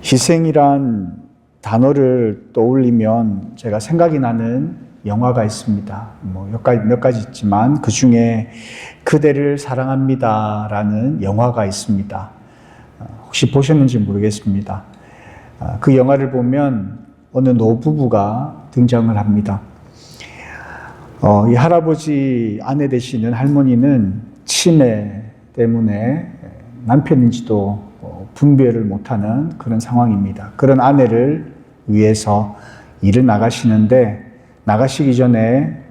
희생이란 단어를 떠올리면 제가 생각이 나는 영화가 있습니다. 몇 가지 있지만 그 중에 그대를 사랑합니다라는 영화가 있습니다. 혹시 보셨는지 모르겠습니다. 그 영화를 보면 어느 노부부가 등장을 합니다. 이 할아버지 아내 되시는 할머니는 치매 때문에 남편인지도 분별을 못하는 그런 상황입니다. 그런 아내를 위해서 일을 나가시는데 나가시기 전에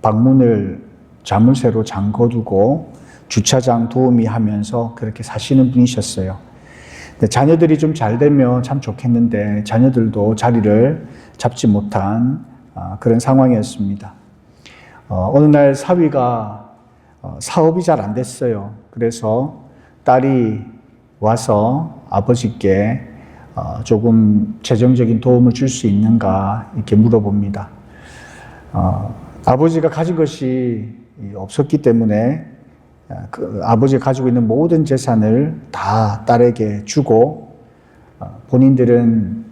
방문을 자물쇠로 잠궈두고 주차장 도우미 하면서 그렇게 사시는 분이셨어요. 자녀들이 좀 잘 되면 참 좋겠는데 자녀들도 자리를 잡지 못한 그런 상황이었습니다. 어느 날 사위가 사업이 잘 안 됐어요. 그래서 딸이 와서 아버지께 조금 재정적인 도움을 줄 수 있는가 이렇게 물어봅니다. 아버지가 가진 것이 없었기 때문에 아버지가 가지고 있는 모든 재산을 다 딸에게 주고 본인들은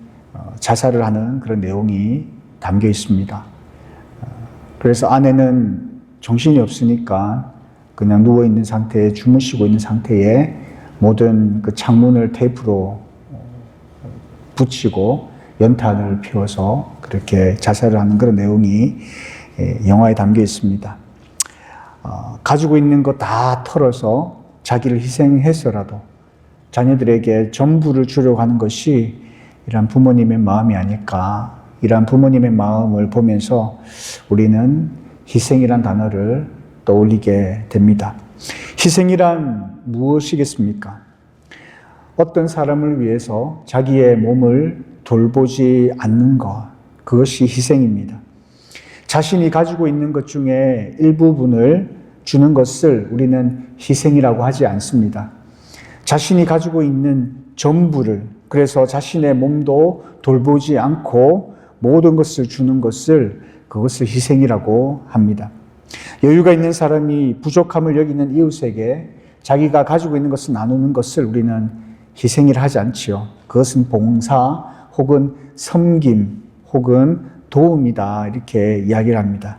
자살을 하는 그런 내용이 담겨 있습니다. 그래서 아내는 정신이 없으니까 그냥 누워있는 상태에 주무시고 있는 상태에 모든 그 창문을 테이프로 붙이고 연탄을 피워서 그렇게 자살을 하는 그런 내용이 영화에 담겨 있습니다. 가지고 있는 거 다 털어서 자기를 희생해서라도 자녀들에게 전부를 주려고 하는 것이 이런 부모님의 마음이 아닐까. 이런 부모님의 마음을 보면서 우리는 희생이란 단어를 떠올리게 됩니다. 희생이란 무엇이겠습니까? 어떤 사람을 위해서 자기의 몸을 돌보지 않는 것, 그것이 희생입니다. 자신이 가지고 있는 것 중에 일부분을 주는 것을 우리는 희생이라고 하지 않습니다. 자신이 가지고 있는 전부를, 그래서 자신의 몸도 돌보지 않고 모든 것을 주는 것을 그것을 희생이라고 합니다. 여유가 있는 사람이 부족함을 여기는 이웃에게 자기가 가지고 있는 것을 나누는 것을 우리는 희생이라 하지 않지요. 그것은 봉사 혹은 섬김 혹은 도움이다 이렇게 이야기를 합니다.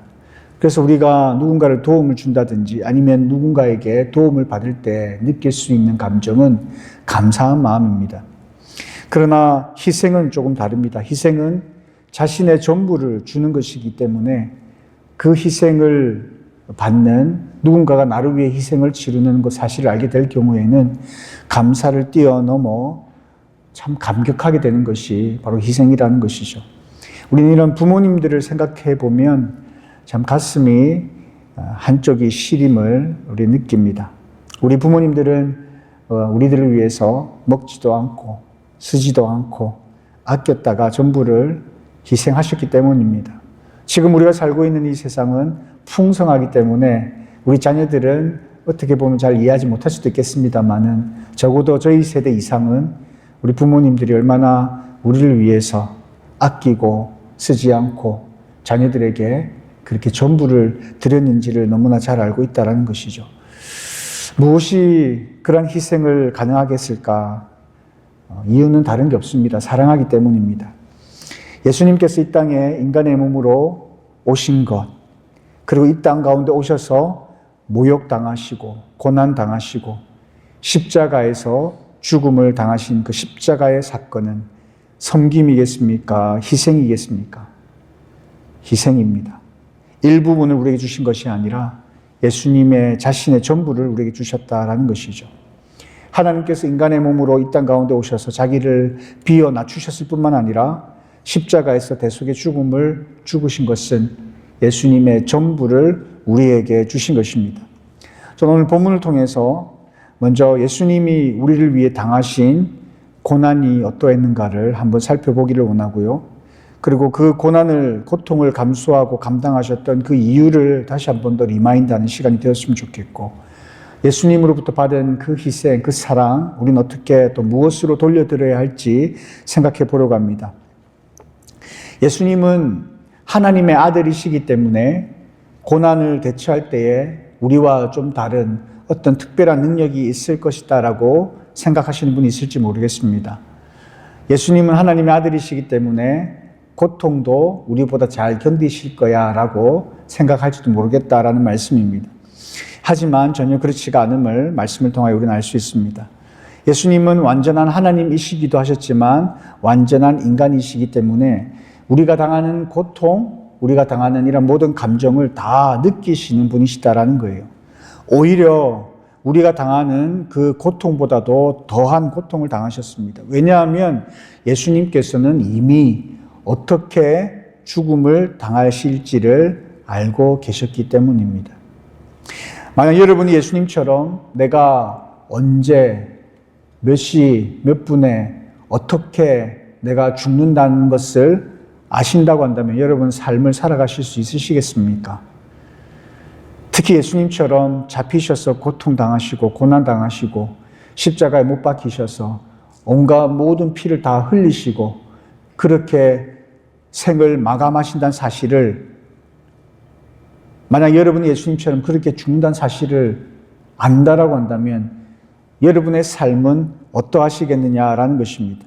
그래서 우리가 누군가를 도움을 준다든지 아니면 누군가에게 도움을 받을 때 느낄 수 있는 감정은 감사한 마음입니다. 그러나 희생은 조금 다릅니다. 희생은 자신의 전부를 주는 것이기 때문에 그 희생을 받는 누군가가 나를 위해 희생을 치르는 것 사실을 알게 될 경우에는 감사를 뛰어넘어 참 감격하게 되는 것이 바로 희생이라는 것이죠. 우리는 이런 부모님들을 생각해 보면 참 가슴이 한쪽이 시림을 우리 느낍니다. 우리 부모님들은 우리들을 위해서 먹지도 않고 쓰지도 않고 아꼈다가 전부를 희생하셨기 때문입니다. 지금 우리가 살고 있는 이 세상은 풍성하기 때문에 우리 자녀들은 어떻게 보면 잘 이해하지 못할 수도 있겠습니다만은 적어도 저희 세대 이상은 우리 부모님들이 얼마나 우리를 위해서 아끼고 쓰지 않고 자녀들에게 그렇게 전부를 드렸는지를 너무나 잘 알고 있다는 것이죠. 무엇이 그런 희생을 가능하게 했을까? 이유는 다른 게 없습니다. 사랑하기 때문입니다. 예수님께서 이 땅에 인간의 몸으로 오신 것, 그리고 이 땅 가운데 오셔서 모욕당하시고 고난당하시고 십자가에서 죽음을 당하신 그 십자가의 사건은 섬김이겠습니까? 희생이겠습니까? 희생입니다. 일부분을 우리에게 주신 것이 아니라 예수님의 자신의 전부를 우리에게 주셨다라는 것이죠. 하나님께서 인간의 몸으로 이 땅 가운데 오셔서 자기를 비워 낮추셨을 뿐만 아니라 십자가에서 대속의 죽음을 죽으신 것은 예수님의 전부를 우리에게 주신 것입니다. 저는 오늘 본문을 통해서 먼저 예수님이 우리를 위해 당하신 고난이 어떠했는가를 한번 살펴보기를 원하고요. 그리고 그 고통을 감수하고 감당하셨던 그 이유를 다시 한번 더 리마인드하는 시간이 되었으면 좋겠고, 예수님으로부터 받은 그 희생, 그 사랑, 우리는 어떻게 또 무엇으로 돌려드려야 할지 생각해 보려고 합니다. 예수님은 하나님의 아들이시기 때문에 고난을 대처할 때에 우리와 좀 다른 어떤 특별한 능력이 있을 것이다라고 생각하시는 분이 있을지 모르겠습니다. 예수님은 하나님의 아들이시기 때문에 고통도 우리보다 잘 견디실 거야 라고 생각할지도 모르겠다라는 말씀입니다. 하지만 전혀 그렇지가 않음을 말씀을 통하여 우리는 알 수 있습니다. 예수님은 완전한 하나님이시기도 하셨지만 완전한 인간이시기 때문에 우리가 당하는 고통, 우리가 당하는 이런 모든 감정을 다 느끼시는 분이시다라는 거예요. 오히려 우리가 당하는 그 고통보다도 더한 고통을 당하셨습니다. 왜냐하면 예수님께서는 이미 어떻게 죽음을 당하실지를 알고 계셨기 때문입니다. 만약 여러분이 예수님처럼 내가 언제, 몇 시, 몇 분에 어떻게 내가 죽는다는 것을 아신다고 한다면 여러분 삶을 살아가실 수 있으시겠습니까? 특히 예수님처럼 잡히셔서 고통당하시고 고난당하시고 십자가에 못 박히셔서 온갖 모든 피를 다 흘리시고 그렇게 생을 마감하신다는 사실을, 만약 여러분이 예수님처럼 그렇게 죽는다는 사실을 안다라고 한다면 여러분의 삶은 어떠하시겠느냐라는 것입니다.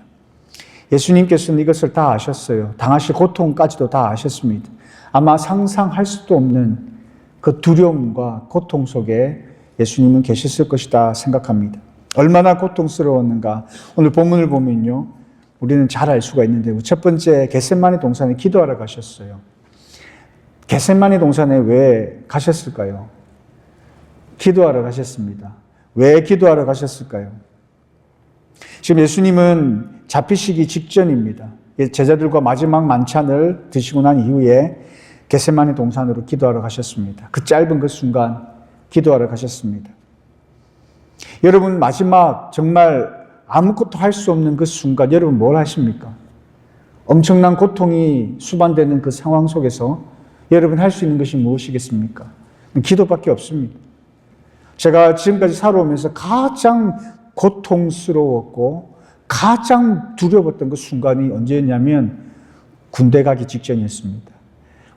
예수님께서는 이것을 다 아셨어요. 당하실 고통까지도 다 아셨습니다. 아마 상상할 수도 없는 그 두려움과 고통 속에 예수님은 계셨을 것이다 생각합니다. 얼마나 고통스러웠는가. 오늘 본문을 보면요, 우리는 잘 알 수가 있는데, 첫 번째 겟세마네 동산에 기도하러 가셨어요. 겟세마네 동산에 왜 가셨을까요? 기도하러 가셨습니다. 왜 기도하러 가셨을까요? 지금 예수님은 잡히시기 직전입니다. 제자들과 마지막 만찬을 드시고 난 이후에 겟세마네 동산으로 기도하러 가셨습니다. 그 짧은 그 순간 기도하러 가셨습니다. 여러분, 마지막 정말 아무것도 할 수 없는 그 순간 여러분 뭘 하십니까? 엄청난 고통이 수반되는 그 상황 속에서 여러분 할 수 있는 것이 무엇이겠습니까? 기도밖에 없습니다. 제가 지금까지 살아오면서 가장 고통스러웠고 가장 두려웠던 그 순간이 언제였냐면 군대 가기 직전이었습니다.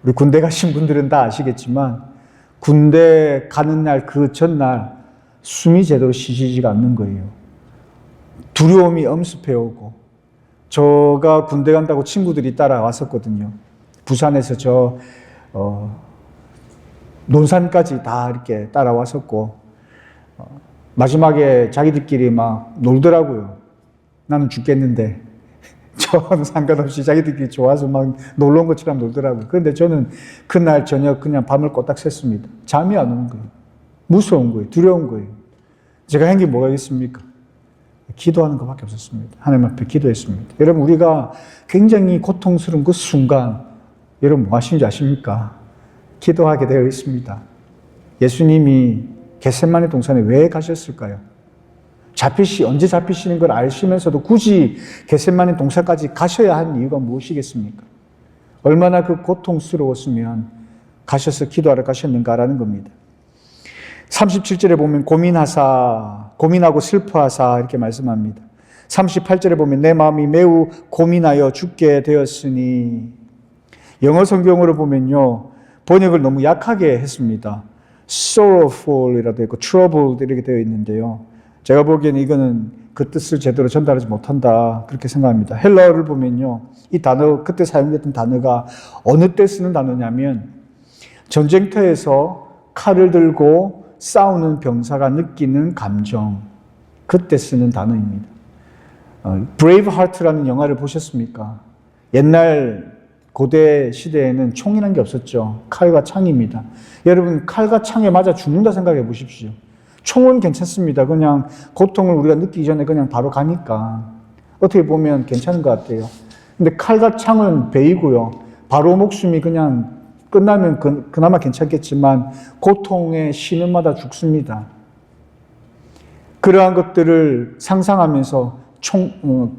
우리 군대 가신 분들은 다 아시겠지만 군대 가는 날 그 전날 숨이 제대로 쉬지가 않는 거예요. 두려움이 엄습해오고, 저가 군대 간다고 친구들이 따라왔었거든요. 부산에서 논산까지 다 이렇게 따라왔었고, 마지막에 자기들끼리 막 놀더라고요. 나는 죽겠는데 저는 상관없이 자기들끼리 좋아서 막 놀러 온 것처럼 놀더라고요. 그런데 저는 그날 저녁 그냥 밤을 꼬딱 샜습니다. 잠이 안 오는 거예요. 무서운 거예요. 두려운 거예요. 제가 한 게 뭐가 있습니까? 기도하는 것밖에 없었습니다. 하나님 앞에 기도했습니다. 여러분, 우리가 굉장히 고통스러운 그 순간 여러분 뭐 하시는지 아십니까? 기도하게 되어 있습니다. 예수님이 겟세마네 동산에 왜 가셨을까요? 언제 잡히시는 걸 아시면서도 굳이 겟세마네 동산까지 가셔야 하는 이유가 무엇이겠습니까? 얼마나 그 고통스러웠으면 가셔서 기도하러 가셨는가라는 겁니다. 37절에 보면 고민하고 슬퍼하사 이렇게 말씀합니다. 38절에 보면 내 마음이 매우 고민하여 죽게 되었으니, 영어 성경으로 보면요, 번역을 너무 약하게 했습니다. sorrowful이라도 있고 troubled 이렇게 되어 있는데요. 제가 보기에는 이거는 그 뜻을 제대로 전달하지 못한다 그렇게 생각합니다. 헬라어를 보면요, 이 단어, 그때 사용됐던 단어가 어느 때 쓰는 단어냐면 전쟁터에서 칼을 들고 싸우는 병사가 느끼는 감정, 그때 쓰는 단어입니다. 브레이브하트라는 영화를 보셨습니까? 옛날 고대 시대에는 총이라는 게 없었죠. 칼과 창입니다. 여러분, 칼과 창에 맞아 죽는다 생각해 보십시오. 총은 괜찮습니다. 그냥 고통을 우리가 느끼기 전에 그냥 바로 가니까 어떻게 보면 괜찮은 것 같아요. 근데 칼과 창은 베이고요, 바로 목숨이 그냥 끝나면 그나마 괜찮겠지만 고통의 신음마다 죽습니다. 그러한 것들을 상상하면서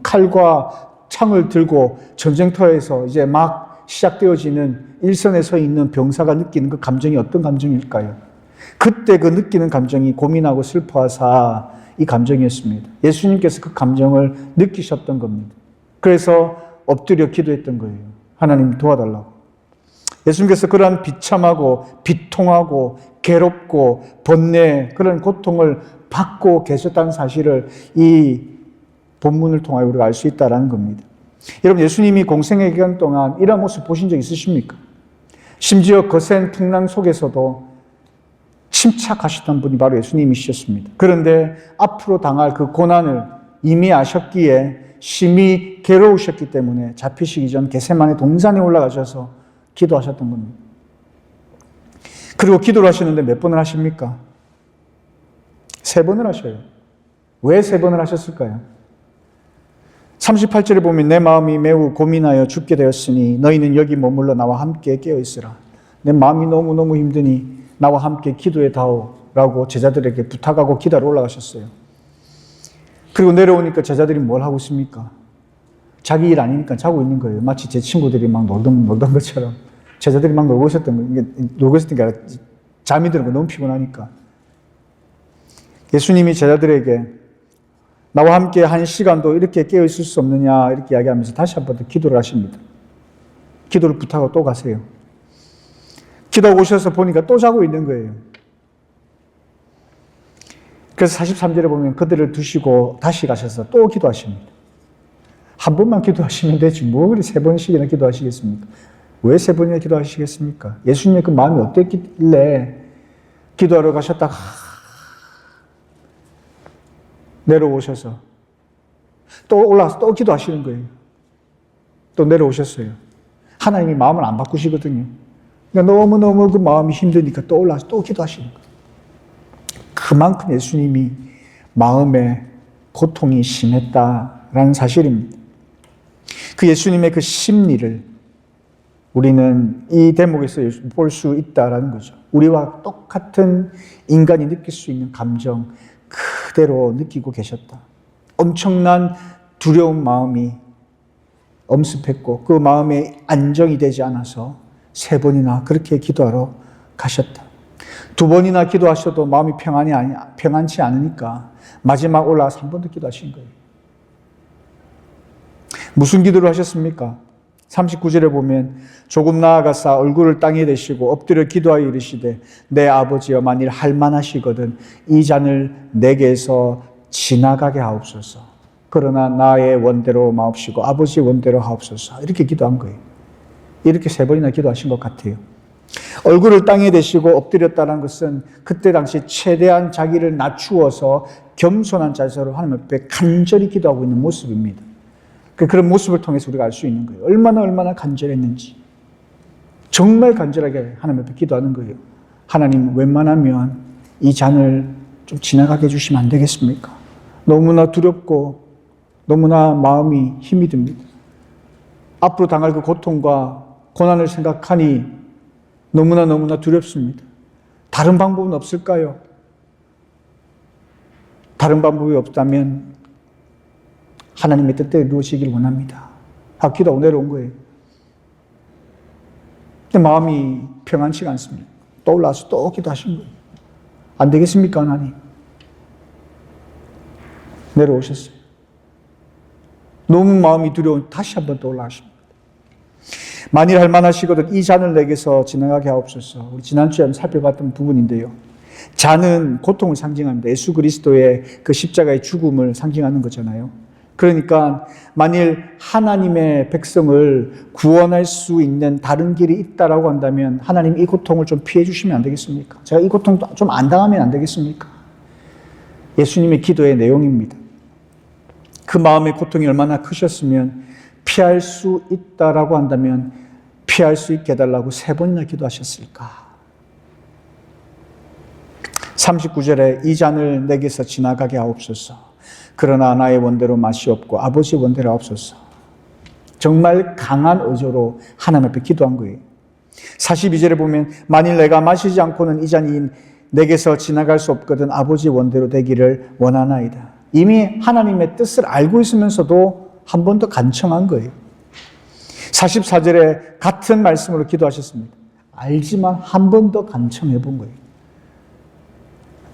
칼과 창을 들고 전쟁터에서 이제 막 시작되어지는 일선에 서 있는 병사가 느끼는 그 감정이 어떤 감정일까요? 그때 그 느끼는 감정이 고민하고 슬퍼하사 이 감정이었습니다. 예수님께서 그 감정을 느끼셨던 겁니다. 그래서 엎드려 기도했던 거예요. 하나님 도와달라고. 예수님께서 그러한 비참하고 비통하고 괴롭고 번뇌, 그런 고통을 받고 계셨다는 사실을 이 본문을 통하여 우리가 알 수 있다는 겁니다. 여러분, 예수님이 공생의 기간 동안 이런 모습 보신 적 있으십니까? 심지어 거센 풍랑 속에서도 침착하셨던 분이 바로 예수님이셨습니다. 그런데 앞으로 당할 그 고난을 이미 아셨기에 심히 괴로우셨기 때문에 잡히시기 전 겟세마네 동산에 올라가셔서 기도하셨던 겁니다. 그리고 기도를 하시는데 몇 번을 하십니까? 3번을 하셔요. 왜 3번을 하셨을까요? 38절에 보면 내 마음이 매우 고민하여 죽게 되었으니 너희는 여기 머물러 나와 함께 깨어있으라. 내 마음이 너무너무 힘드니 나와 함께 기도해 다오라고 제자들에게 부탁하고 기도하러 올라가셨어요. 그리고 내려오니까 제자들이 뭘 하고 있습니까? 자기 일 아니니까 자고 있는 거예요. 마치 제 친구들이 막 놀던 것처럼 제자들이 막 놀고 있었던 거예요. 놀고 있었던 게 아니라 잠이 드는 거 너무 피곤하니까. 예수님이 제자들에게 나와 함께 한 시간도 이렇게 깨어 있을 수 없느냐 이렇게 이야기하면서 다시 한 번 더 기도를 하십니다. 기도를 부탁하고 또 가세요. 기도하고 오셔서 보니까 또 자고 있는 거예요. 그래서 43절에 보면 그들을 두시고 다시 가셔서 또 기도하십니다. 한 번만 기도하시면 되지 뭐 그리 3번씩이나 기도하시겠습니까? 왜 3번이나 기도하시겠습니까? 예수님의 그 마음이 어땠길래 기도하러 가셨다가 내려오셔서 또 올라와서 또 기도하시는 거예요. 또 내려오셨어요. 하나님이 마음을 안 바꾸시거든요. 그러니까 너무너무 그 마음이 힘드니까 또 올라와서 또 기도하시는 거예요. 그만큼 예수님이 마음에 고통이 심했다라는 사실입니다. 그 예수님의 그 심리를 우리는 이 대목에서 볼 수 있다라는 거죠. 우리와 똑같은 인간이 느낄 수 있는 감정 그대로 느끼고 계셨다. 엄청난 두려운 마음이 엄습했고 그 마음에 안정이 되지 않아서 3번이나 그렇게 기도하러 가셨다. 2번이나 기도하셔도 마음이 평안치 않으니까 마지막 올라와서 한 번 더 기도하신 거예요. 무슨 기도를 하셨습니까? 39절에 보면 조금 나아가사 얼굴을 땅에 대시고 엎드려 기도하여 이르시되 내 아버지여 만일 할만하시거든 이 잔을 내게서 지나가게 하옵소서. 그러나 나의 원대로 마옵시고 아버지의 원대로 하옵소서. 이렇게 기도한 거예요. 이렇게 3번이나 기도하신 것 같아요. 얼굴을 땅에 대시고 엎드렸다는 것은 그때 당시 최대한 자기를 낮추어서 겸손한 자세로 하나님 앞에 간절히 기도하고 있는 모습입니다. 그런 모습을 통해서 우리가 알 수 있는 거예요. 얼마나 간절했는지. 정말 간절하게 하나님 앞에 기도하는 거예요. 하나님 웬만하면 이 잔을 좀 지나가게 해주시면 안 되겠습니까? 너무나 두렵고 너무나 마음이 힘이 듭니다. 앞으로 당할 그 고통과 고난을 생각하니 너무나 두렵습니다. 다른 방법은 없을까요? 다른 방법이 없다면 하나님의 뜻대로 이루어지기를 원합니다. 기도하고 내려온 거예요. 근데 마음이 평안치가 않습니다. 또 올라와서 또 기도하신 거예요. 안 되겠습니까, 하나님? 내려오셨어요. 너무 마음이 두려운 다시 한번 또 올라가십니다. 만일 할만하시거든 이 잔을 내게서 지나가게 하옵소서. 우리 지난주에 살펴봤던 부분인데요. 잔은 고통을 상징합니다. 예수 그리스도의 그 십자가의 죽음을 상징하는 거잖아요. 그러니까 만일 하나님의 백성을 구원할 수 있는 다른 길이 있다라고 한다면 하나님 이 고통을 좀 피해 주시면 안 되겠습니까? 제가 이 고통 좀 안 당하면 안 되겠습니까? 예수님의 기도의 내용입니다. 그 마음의 고통이 얼마나 크셨으면 피할 수 있다라고 한다면 피할 수 있게 해달라고 3번이나 기도하셨을까? 39절에 이 잔을 내게서 지나가게 하옵소서. 그러나 나의 원대로 마시옵고 아버지의 원대로 하옵소서. 정말 강한 의조로 하나님 앞에 기도한 거예요. 42절에 보면 만일 내가 마시지 않고는 이 잔이 내게서 지나갈 수 없거든 아버지의 원대로 되기를 원하나이다. 이미 하나님의 뜻을 알고 있으면서도 한 번 더 간청한 거예요. 44절에 같은 말씀으로 기도하셨습니다. 알지만 한 번 더 간청해 본 거예요.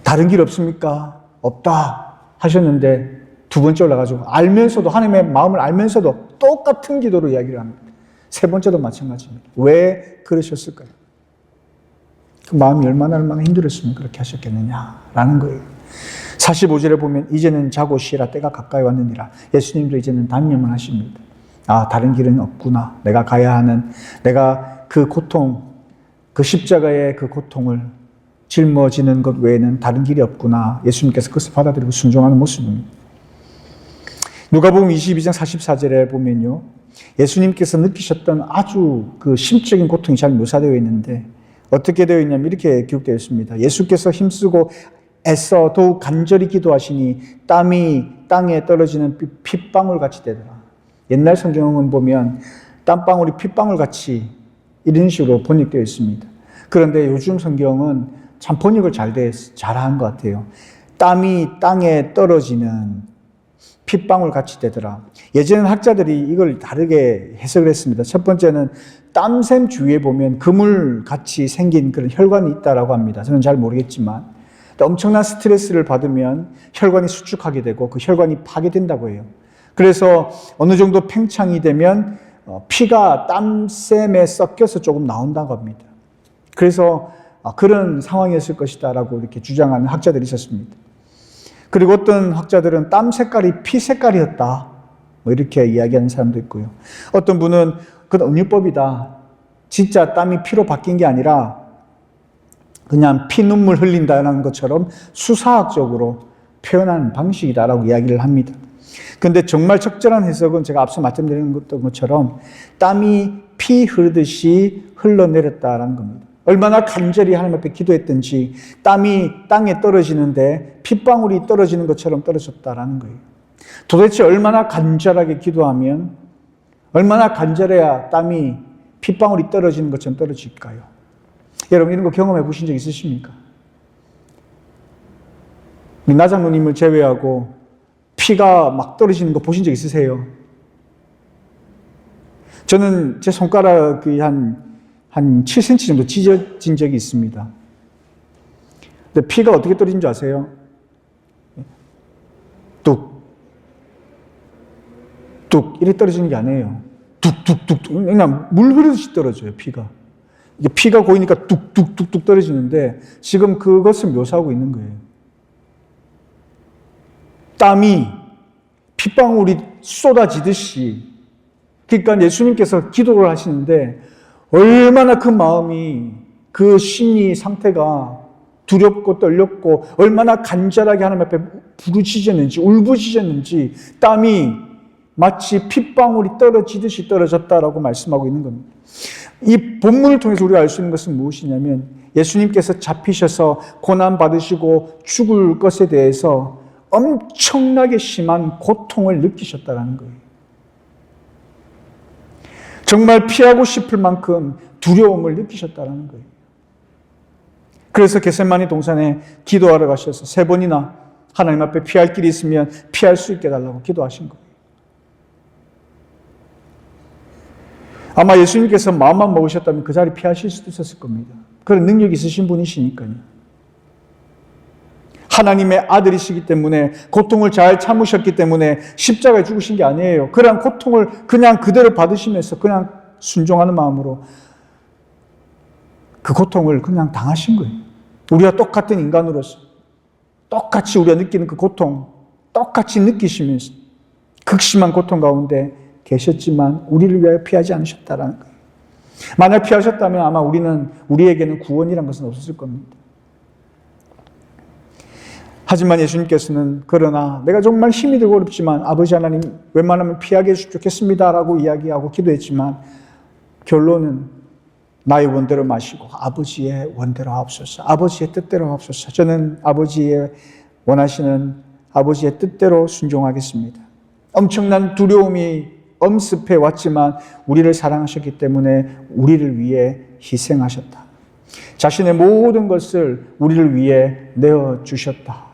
다른 길 없습니까? 없다 하셨는데 2번째 올라가지고 알면서도 하나님의 마음을 알면서도 똑같은 기도로 이야기를 합니다. 3번째도 마찬가지입니다. 왜 그러셨을까요? 그 마음이 얼마나 힘들었으면 그렇게 하셨겠느냐라는 거예요. 45절에 보면 이제는 자고 쉬라 때가 가까이 왔느니라. 예수님도 이제는 단념을 하십니다. 아, 다른 길은 없구나. 내가 가야 하는, 내가 그 고통, 그 십자가의 그 고통을 짊어지는 것 외에는 다른 길이 없구나. 예수님께서 그것을 받아들이고 순종하는 모습입니다. 누가복음 22장 44절에 보면요, 예수님께서 느끼셨던 아주 그 심적인 고통이 잘 묘사되어 있는데 어떻게 되어 있냐면 이렇게 기록되어 있습니다. 예수께서 힘쓰고 애써 더욱 간절히 기도하시니 땀이 땅에 떨어지는 핏방울 같이 되더라. 옛날 성경은 보면 땀방울이 핏방울 같이 이런 식으로 번역되어 있습니다. 그런데 요즘 성경은 참 번역을 잘한 것 같아요. 땀이 땅에 떨어지는 핏방울 같이 되더라. 예전엔 학자들이 이걸 다르게 해석을 했습니다. 첫 번째는 땀샘 주위에 보면 그물같이 생긴 그런 혈관이 있다라고 합니다. 저는 잘 모르겠지만 엄청난 스트레스를 받으면 혈관이 수축하게 되고 그 혈관이 파괴된다고 해요. 그래서 어느 정도 팽창이 되면 피가 땀샘에 섞여서 조금 나온다고 합니다. 그래서 그런 상황이었을 것이다라고 이렇게 주장하는 학자들이 있었습니다. 그리고 어떤 학자들은 땀 색깔이 피 색깔이었다, 뭐 이렇게 이야기하는 사람도 있고요. 어떤 분은 그건 은유법이다. 진짜 땀이 피로 바뀐 게 아니라 그냥 피눈물 흘린다는 것처럼 수사학적으로 표현하는 방식이다라고 이야기를 합니다. 그런데 정말 적절한 해석은 제가 앞서 말씀드린 것처럼 땀이 피 흐르듯이 흘러내렸다라는 겁니다. 얼마나 간절히 하나님 앞에 기도했든지 땀이 땅에 떨어지는데 핏방울이 떨어지는 것처럼 떨어졌다라는 거예요. 도대체 얼마나 간절하게 기도하면, 얼마나 간절해야 땀이 핏방울이 떨어지는 것처럼 떨어질까요? 여러분 이런 거 경험해 보신 적 있으십니까? 나장로님을 제외하고 피가 막 떨어지는 거 보신 적 있으세요? 저는 제 손가락이 한 7cm 정도 찢어진 적이 있습니다. 근데 피가 어떻게 떨어진 줄 아세요? 뚝, 뚝, 이렇게 떨어지는 게 아니에요. 뚝뚝뚝, 그냥 물 흐르듯이 떨어져요, 피가. 이게 피가 고이니까 뚝뚝뚝뚝 떨어지는데 지금 그것을 묘사하고 있는 거예요. 땀이 핏방울이 쏟아지듯이. 그러니까 예수님께서 기도를 하시는데 얼마나 그 마음이, 그 심리 상태가 두렵고 떨렸고 얼마나 간절하게 하나님 앞에 부르짖었는지, 울부짖었는지 땀이 마치 핏방울이 떨어지듯이 떨어졌다라고 말씀하고 있는 겁니다. 이 본문을 통해서 우리가 알 수 있는 것은 무엇이냐면 예수님께서 잡히셔서 고난받으시고 죽을 것에 대해서 엄청나게 심한 고통을 느끼셨다는 거예요. 정말 피하고 싶을 만큼 두려움을 느끼셨다는 거예요. 그래서 겟세마니 동산에 기도하러 가셔서 3번이나 하나님 앞에 피할 길이 있으면 피할 수 있게 해달라고 기도하신 거예요. 아마 예수님께서 마음만 먹으셨다면 그 자리 피하실 수도 있었을 겁니다. 그런 능력이 있으신 분이시니까요. 하나님의 아들이시기 때문에, 고통을 잘 참으셨기 때문에 십자가에 죽으신 게 아니에요. 그런 고통을 그냥 그대로 받으시면서 그냥 순종하는 마음으로 그 고통을 그냥 당하신 거예요. 우리와 똑같은 인간으로서 똑같이 우리가 느끼는 그 고통 똑같이 느끼시면서 극심한 고통 가운데 계셨지만 우리를 위하여 피하지 않으셨다라는 거예요. 만약 피하셨다면 아마 우리에게는 구원이란 것은 없었을 겁니다. 하지만 예수님께서는 그러나 내가 정말 힘이 들고 어렵지만 아버지 하나님 웬만하면 피하게 해주시면 좋겠습니다라고 이야기하고 기도했지만 결론은 나의 원대로 마시고 아버지의 원대로 하옵소서, 아버지의 뜻대로 하옵소서. 저는 아버지의 원하시는 아버지의 뜻대로 순종하겠습니다. 엄청난 두려움이 엄습해 왔지만 우리를 사랑하셨기 때문에 우리를 위해 희생하셨다. 자신의 모든 것을 우리를 위해 내어주셨다.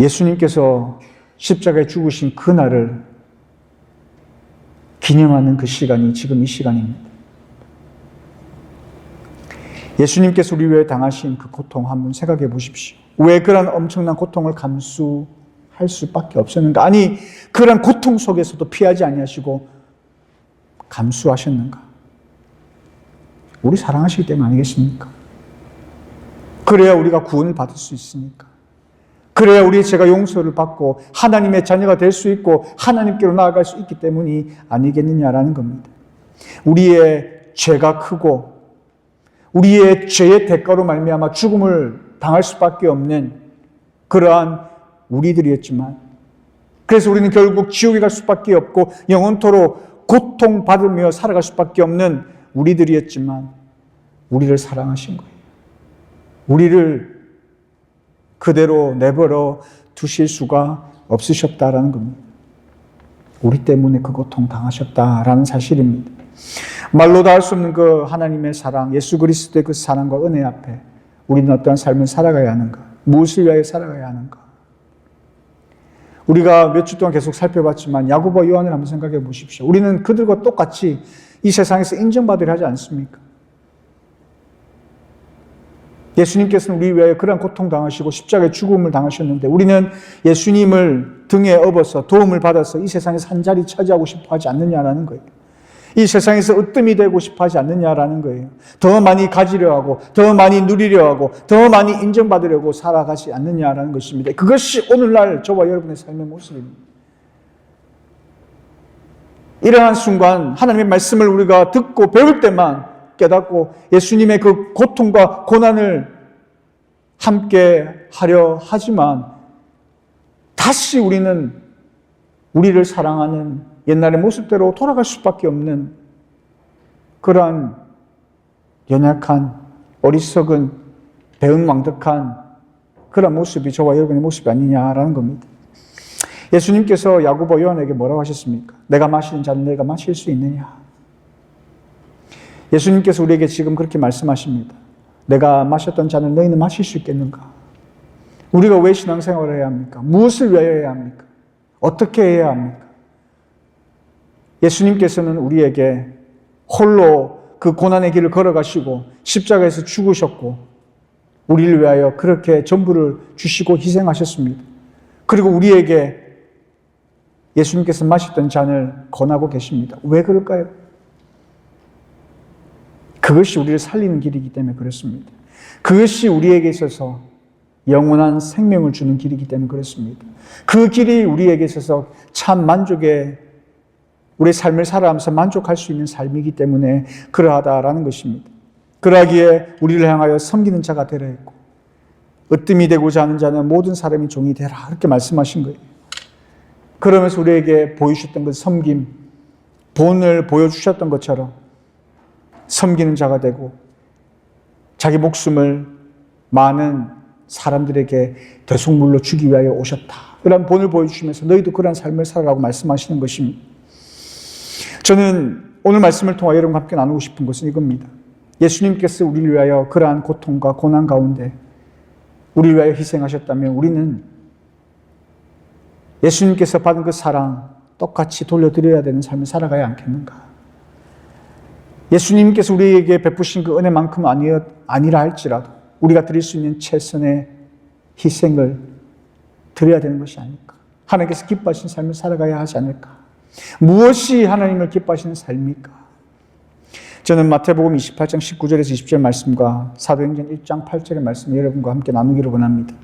예수님께서 십자가에 죽으신 그날을 기념하는 그 시간이 지금 이 시간입니다. 예수님께서 우리 위해 당하신 그 고통 한번 생각해 보십시오. 왜 그런 엄청난 고통을 감수할 수밖에 없었는가? 아니, 그런 고통 속에서도 피하지 아니하시고 감수하셨는가? 우리 사랑하시기 때문 아니겠습니까? 그래야 우리가 구원을 받을 수 있으니까. 그래야 우리의 죄가 용서를 받고 하나님의 자녀가 될 수 있고 하나님께로 나아갈 수 있기 때문이 아니겠느냐라는 겁니다. 우리의 죄가 크고 우리의 죄의 대가로 말미암아 죽음을 당할 수밖에 없는 그러한 우리들이었지만, 그래서 우리는 결국 지옥에 갈 수밖에 없고 영원토록 고통받으며 살아갈 수밖에 없는 우리들이었지만 우리를 사랑하신 거예요. 우리를 그대로 내버려 두실 수가 없으셨다라는 겁니다. 우리 때문에 그 고통 당하셨다라는 사실입니다. 말로 다 할 수 없는 그 하나님의 사랑, 예수 그리스도의 그 사랑과 은혜 앞에 우리는 어떠한 삶을 살아가야 하는가? 무엇을 위하여 살아가야 하는가? 우리가 몇 주 동안 계속 살펴봤지만 야고보와 요한을 한번 생각해 보십시오. 우리는 그들과 똑같이 이 세상에서 인정받으려 하지 않습니까? 예수님께서는 우리 위하여 그러한 고통 당하시고 십자가의 죽음을 당하셨는데 우리는 예수님을 등에 업어서 도움을 받아서 이 세상에서 한 자리 차지하고 싶어 하지 않느냐라는 거예요. 이 세상에서 으뜸이 되고 싶어 하지 않느냐라는 거예요. 더 많이 가지려 하고 더 많이 누리려 하고 더 많이 인정받으려고 살아가지 않느냐라는 것입니다. 그것이 오늘날 저와 여러분의 삶의 모습입니다. 이러한 순간 하나님의 말씀을 우리가 듣고 배울 때만 깨닫고 예수님의 그 고통과 고난을 함께 하려 하지만 다시 우리는 우리를 사랑하는 옛날의 모습대로 돌아갈 수밖에 없는 그러한 연약한 어리석은 배은망덕한 그런 모습이 저와 여러분의 모습이 아니냐라는 겁니다. 예수님께서 야고보 요한에게 뭐라고 하셨습니까? 내가 마시는 잔을 내가 마실 수 있느냐? 예수님께서 우리에게 지금 그렇게 말씀하십니다. 내가 마셨던 잔을 너희는 마실 수 있겠는가? 우리가 왜 신앙생활을 해야 합니까? 무엇을 위하여 해야 합니까? 어떻게 해야 합니까? 예수님께서는 우리에게 홀로 그 고난의 길을 걸어가시고 십자가에서 죽으셨고 우리를 위하여 그렇게 전부를 주시고 희생하셨습니다. 그리고 우리에게 예수님께서 마셨던 잔을 권하고 계십니다. 왜 그럴까요? 그것이 우리를 살리는 길이기 때문에 그렇습니다. 그것이 우리에게 있어서 영원한 생명을 주는 길이기 때문에 그렇습니다. 그 길이 우리에게 있어서 참 만족의 우리의 삶을 살아가면서 만족할 수 있는 삶이기 때문에 그러하다라는 것입니다. 그러하기에 우리를 향하여 섬기는 자가 되라 했고 으뜸이 되고자 하는 자는 모든 사람이 종이 되라 이렇게 말씀하신 거예요. 그러면서 우리에게 보여주셨던 그 섬김, 본을 보여주셨던 것처럼 섬기는 자가 되고 자기 목숨을 많은 사람들에게 대속물로 주기 위하여 오셨다. 그런 본을 보여주시면서 너희도 그런 삶을 살아가고 말씀하시는 것입니다. 저는 오늘 말씀을 통하 여러분과 함께 나누고 싶은 것은 이겁니다. 예수님께서 우리를 위하여 그러한 고통과 고난 가운데 우리를 위하여 희생하셨다면 우리는 예수님께서 받은 그 사랑 똑같이 돌려드려야 되는 삶을 살아가야 않겠는가? 예수님께서 우리에게 베푸신 그 은혜만큼 아니라 할지라도 우리가 드릴 수 있는 최선의 희생을 드려야 되는 것이 아닐까? 하나님께서 기뻐하시는 삶을 살아가야 하지 않을까? 무엇이 하나님을 기뻐하시는 삶입니까? 저는 마태복음 28장 19절에서 20절 말씀과 사도행전 1장 8절의 말씀을 여러분과 함께 나누기를 원합니다.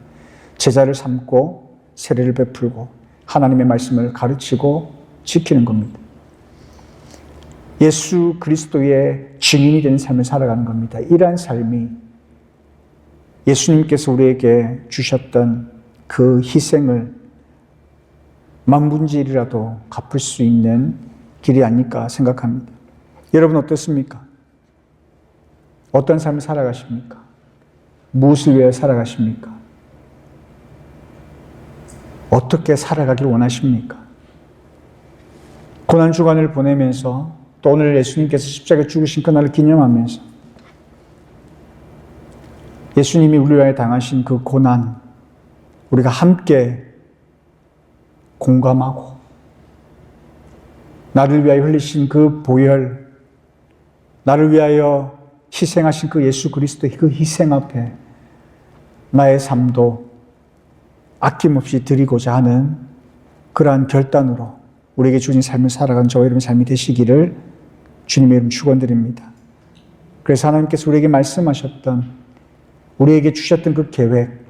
제자를 삼고 세례를 베풀고 하나님의 말씀을 가르치고 지키는 겁니다. 예수 그리스도의 증인이 되는 삶을 살아가는 겁니다. 이러한 삶이 예수님께서 우리에게 주셨던 그 희생을 만분지일이라도 갚을 수 있는 길이 아닐까 생각합니다. 여러분 어떻습니까? 어떤 삶을 살아가십니까? 무엇을 위해 살아가십니까? 어떻게 살아가길 원하십니까? 고난주간을 보내면서 또 오늘 예수님께서 십자가에 죽으신 그날을 기념하면서 예수님이 우리를 위하여 당하신 그 고난 우리가 함께 공감하고 나를 위하여 흘리신 그 보혈, 나를 위하여 희생하신 그 예수 그리스도의 그 희생 앞에 나의 삶도 아낌없이 드리고자 하는 그러한 결단으로 우리에게 주신 삶을 살아가는 저와 여러분의 삶이 되시기를 주님의 이름 축원드립니다. 그래서 하나님께서 우리에게 말씀하셨던 우리에게 주셨던 그 계획,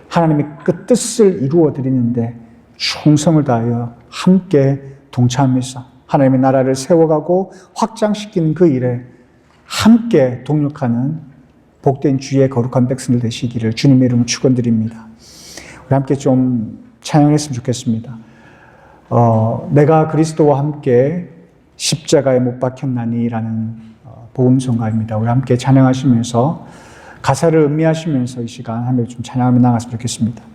하나님의 그 뜻을 이루어 드리는데 충성을 다하여 함께 동참해서 하나님의 나라를 세워가고 확장시키는 그 일에 함께 동력하는 복된 주의 거룩한 백성들 되시기를 주님의 이름으로 축원드립니다. 우리 함께 좀 찬양했으면 좋겠습니다. 내가 그리스도와 함께 십자가에 못 박혔나니라는 복음성가입니다. 우리 함께 찬양하시면서 가사를 음미하시면서 이 시간 함께 좀 찬양하며 나갔으면 좋겠습니다.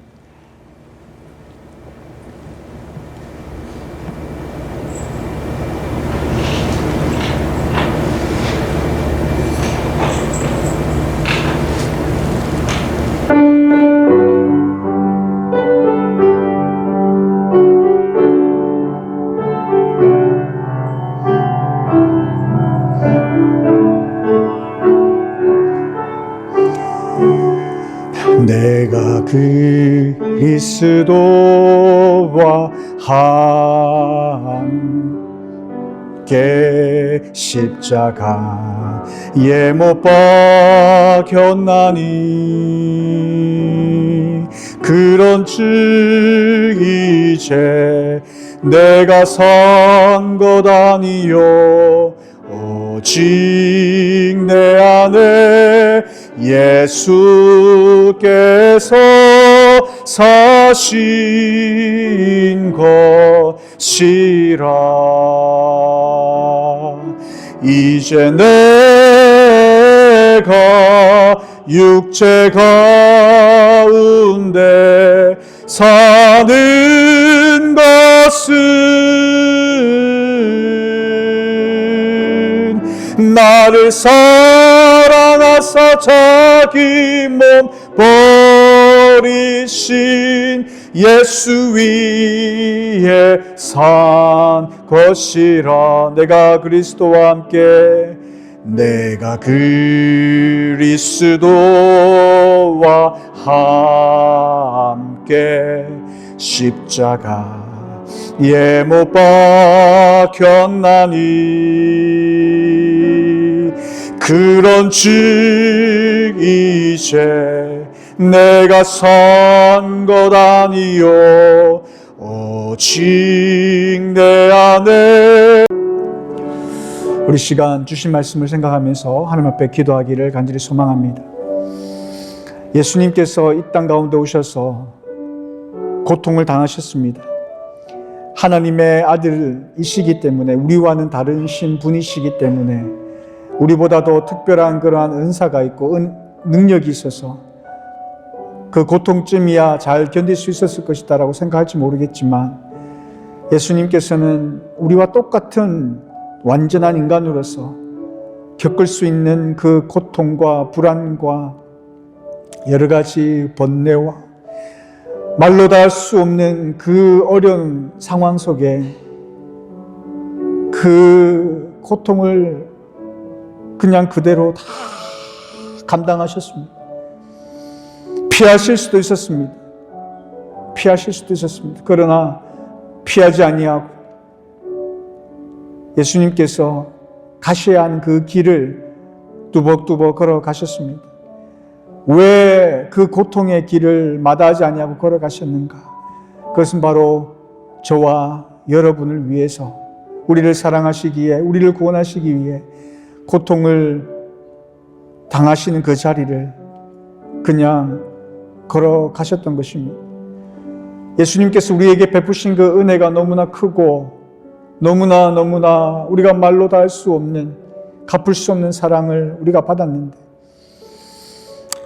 내가 그리스도와 함께 십자가에 못 박혔나니 그런즉 이제 내가 산 것 아니요 오직 내 안에 예수께서 사신 것이라. 이제 내가 육체 가운데 사는 것은 나를 사랑하사 자기 몸 버리신 예수 위에 산 것이라. 내가 그리스도와 함께 십자가에 못 박혔나니 그런즉 이제 내가 산 것 아니요 오직 내 안에. 우리 시간 주신 말씀을 생각하면서 하나님 앞에 기도하기를 간절히 소망합니다. 예수님께서 이 땅 가운데 오셔서 고통을 당하셨습니다. 하나님의 아들이시기 때문에, 우리와는 다른 신분이시기 때문에 우리보다도 특별한 그러한 은사가 있고 능력이 있어서 그 고통쯤이야 잘 견딜 수 있었을 것이다 라고 생각할지 모르겠지만, 예수님께서는 우리와 똑같은 완전한 인간으로서 겪을 수 있는 그 고통과 불안과 여러 가지 번뇌와 말로 다 할 수 없는 그 어려운 상황 속에 그 고통을 그냥 그대로 다 감당하셨습니다. 피하실 수도 있었습니다. 그러나 피하지 아니하고 예수님께서 가셔야 하는 그 길을 뚜벅뚜벅 걸어가셨습니다. 왜 그 고통의 길을 마다하지 아니하고 걸어가셨는가? 그것은 바로 저와 여러분을 위해서, 우리를 사랑하시기에, 우리를 구원하시기 위해 고통을 당하시는 그 자리를 그냥 걸어가셨던 것입니다. 예수님께서 우리에게 베푸신 그 은혜가 너무나 크고 너무나 우리가 말로 다 할 수 없는, 갚을 수 없는 사랑을 우리가 받았는데,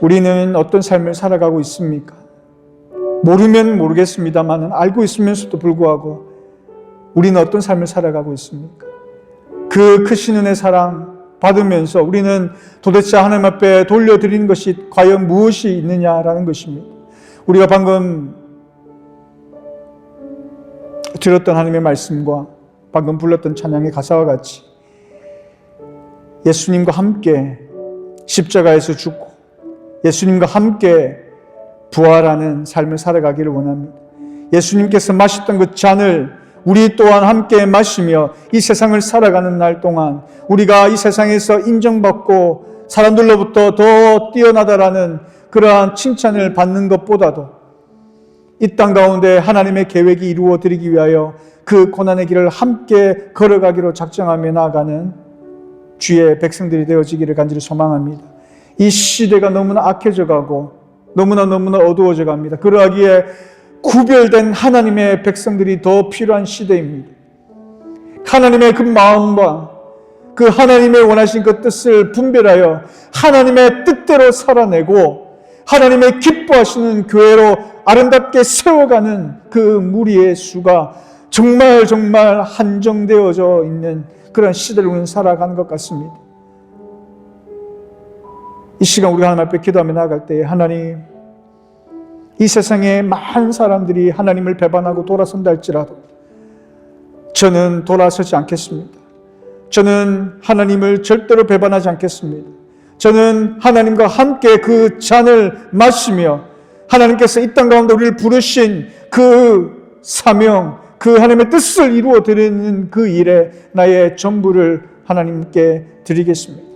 우리는 어떤 삶을 살아가고 있습니까? 모르면 모르겠습니다만 알고 있으면서도 불구하고 우리는 어떤 삶을 살아가고 있습니까? 그 크신 은혜 사랑 받으면서 우리는 도대체 하나님 앞에 돌려드리는 것이 과연 무엇이 있느냐라는 것입니다. 우리가 방금 들었던 하나님의 말씀과 방금 불렀던 찬양의 가사와 같이 예수님과 함께 십자가에서 죽고 예수님과 함께 부활하는 삶을 살아가기를 원합니다. 예수님께서 마셨던 그 잔을 우리 또한 함께 마시며 이 세상을 살아가는 날 동안 우리가 이 세상에서 인정받고 사람들로부터 더 뛰어나다라는 그러한 칭찬을 받는 것보다도 이 땅 가운데 하나님의 계획이 이루어드리기 위하여 그 고난의 길을 함께 걸어가기로 작정하며 나아가는 주의 백성들이 되어지기를 간절히 소망합니다. 이 시대가 너무나 악해져 가고 너무나 어두워져 갑니다. 그러하기에 구별된 하나님의 백성들이 더 필요한 시대입니다. 하나님의 그 마음과 그 하나님의 원하신 그 뜻을 분별하여 하나님의 뜻대로 살아내고 하나님의 기뻐하시는 교회로 아름답게 세워가는 그 무리의 수가 정말 한정되어져 있는 그런 시대를 우리는 살아가는 것 같습니다. 이 시간 우리가 하나님 앞에 기도하며 나아갈 때에 하나님, 이 세상에 많은 사람들이 하나님을 배반하고 돌아선다 할지라도 저는 돌아서지 않겠습니다. 저는 하나님을 절대로 배반하지 않겠습니다. 저는 하나님과 함께 그 잔을 마시며 하나님께서 이 땅 가운데 우리를 부르신 그 사명, 그 하나님의 뜻을 이루어 드리는 그 일에 나의 전부를 하나님께 드리겠습니다.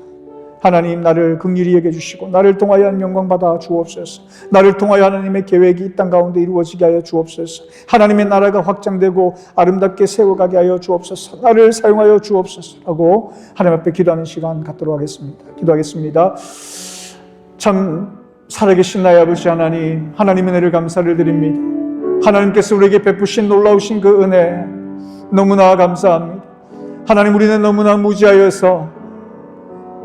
하나님, 나를 긍휼히 여겨주시고 나를 통하여 영광 받아 주옵소서. 나를 통하여 하나님의 계획이 이 땅 가운데 이루어지게 하여 주옵소서. 하나님의 나라가 확장되고 아름답게 세워가게 하여 주옵소서. 나를 사용하여 주옵소서 하고 하나님 앞에 기도하는 시간 갖도록 하겠습니다. 기도하겠습니다. 참 살아계신 나의 아버지 하나님, 하나님의 은혜를 감사를 드립니다. 하나님께서 우리에게 베푸신 놀라우신 그 은혜 너무나 감사합니다. 하나님, 우리는 너무나 무지하여서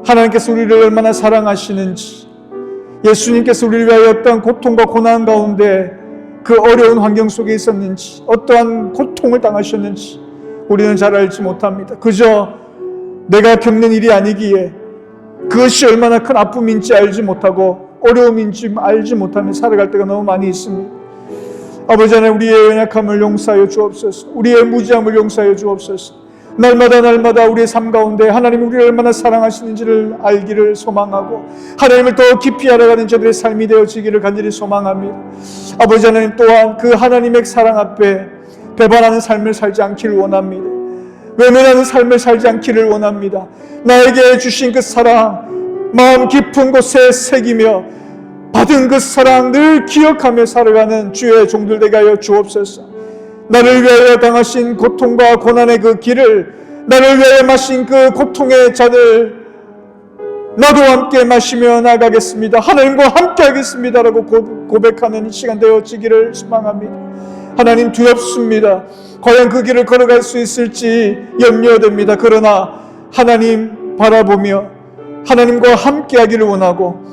하나님께서 우리를 얼마나 사랑하시는지, 예수님께서 우리를 위하여 어떠한 고통과 고난 가운데 그 어려운 환경 속에 있었는지, 어떠한 고통을 당하셨는지 우리는 잘 알지 못합니다. 그저 내가 겪는 일이 아니기에 그것이 얼마나 큰 아픔인지 알지 못하고 어려움인지 알지 못하며 살아갈 때가 너무 많이 있습니다. 아버지 하나님, 우리의 연약함을 용서하여 주옵소서. 우리의 무지함을 용서하여 주옵소서. 날마다 우리의 삶 가운데 하나님이 우리를 얼마나 사랑하시는지를 알기를 소망하고 하나님을 더 깊이 알아가는 저들의 삶이 되어지기를 간절히 소망합니다. 아버지 하나님, 또한 그 하나님의 사랑 앞에 배반하는 삶을 살지 않기를 원합니다. 외면하는 삶을 살지 않기를 원합니다. 나에게 주신 그 사랑 마음 깊은 곳에 새기며 받은 그 사랑 늘 기억하며 살아가는 주의 종들 되게 하여 주옵소서. 나를 위하여 당하신 고통과 고난의 그 길을, 나를 위하여 마신 그 고통의 잔을 나도 함께 마시며 나가겠습니다. 하나님과 함께 하겠습니다라고 고백하는 이 시간 되어지기를 소망합니다. 하나님, 두렵습니다. 과연 그 길을 걸어갈 수 있을지 염려됩니다. 그러나 하나님 바라보며 하나님과 함께 하기를 원하고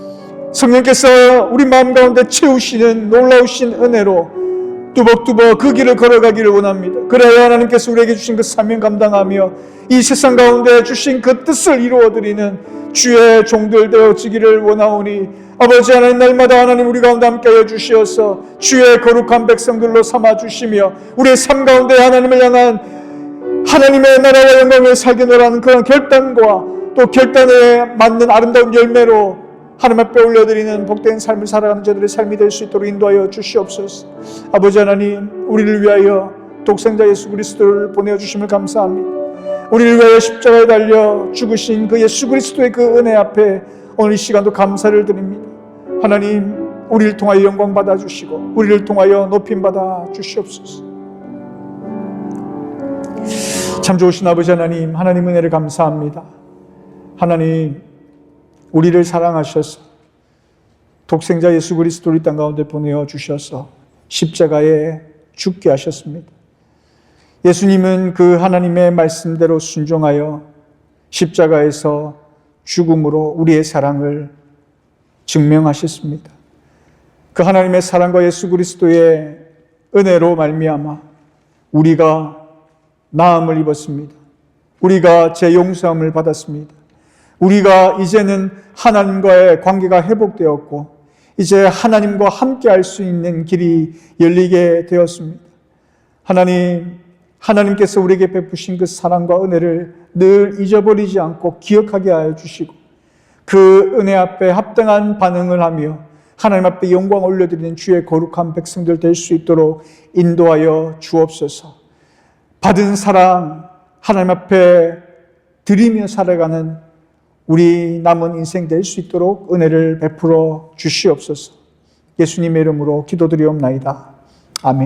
성령께서 우리 마음 가운데 채우시는 놀라우신 은혜로 뚜벅뚜벅 그 길을 걸어가기를 원합니다. 그래야 하나님께서 우리에게 주신 그 사명 감당하며 이 세상 가운데 주신 그 뜻을 이루어드리는 주의 종들 되어지기를 원하오니 아버지 하나님, 날마다 하나님 우리 가운데 함께하여 주시어서 주의 거룩한 백성들로 삼아주시며 우리의 삶 가운데 하나님을 향한 하나님의 나라와 영광을 살게 노라는 그런 결단과 또 결단에 맞는 아름다운 열매로 하나님 앞에 올려드리는 복된 삶을 살아가는 자들의 삶이 될 수 있도록 인도하여 주시옵소서. 아버지 하나님, 우리를 위하여 독생자 예수 그리스도를 보내주심을 감사합니다. 우리를 위하여 십자가에 달려 죽으신 그 예수 그리스도의 그 은혜 앞에 오늘 이 시간도 감사를 드립니다. 하나님, 우리를 통하여 영광 받아주시고 우리를 통하여 높임 받아 주시옵소서. 참 좋으신 아버지 하나님, 하나님 은혜를 감사합니다. 하나님, 우리를 사랑하셔서 독생자 예수 그리스도를 이 땅 가운데 보내어 주셔서 십자가에 죽게 하셨습니다. 예수님은 그 하나님의 말씀대로 순종하여 십자가에서 죽음으로 우리의 사랑을 증명하셨습니다. 그 하나님의 사랑과 예수 그리스도의 은혜로 말미암아 우리가 나음을 입었습니다. 우리가 재용서함을 받았습니다. 우리가 이제는 하나님과의 관계가 회복되었고 이제 하나님과 함께 할 수 있는 길이 열리게 되었습니다. 하나님께서 우리에게 베푸신 그 사랑과 은혜를 늘 잊어버리지 않고 기억하게 하여 주시고 그 은혜 앞에 합당한 반응을 하며 하나님 앞에 영광 올려드리는 주의 거룩한 백성들 될 수 있도록 인도하여 주옵소서. 받은 사랑 하나님 앞에 드리며 살아가는 우리 남은 인생 될 수 있도록 은혜를 베풀어 주시옵소서. 예수님의 이름으로 기도드리옵나이다. 아멘.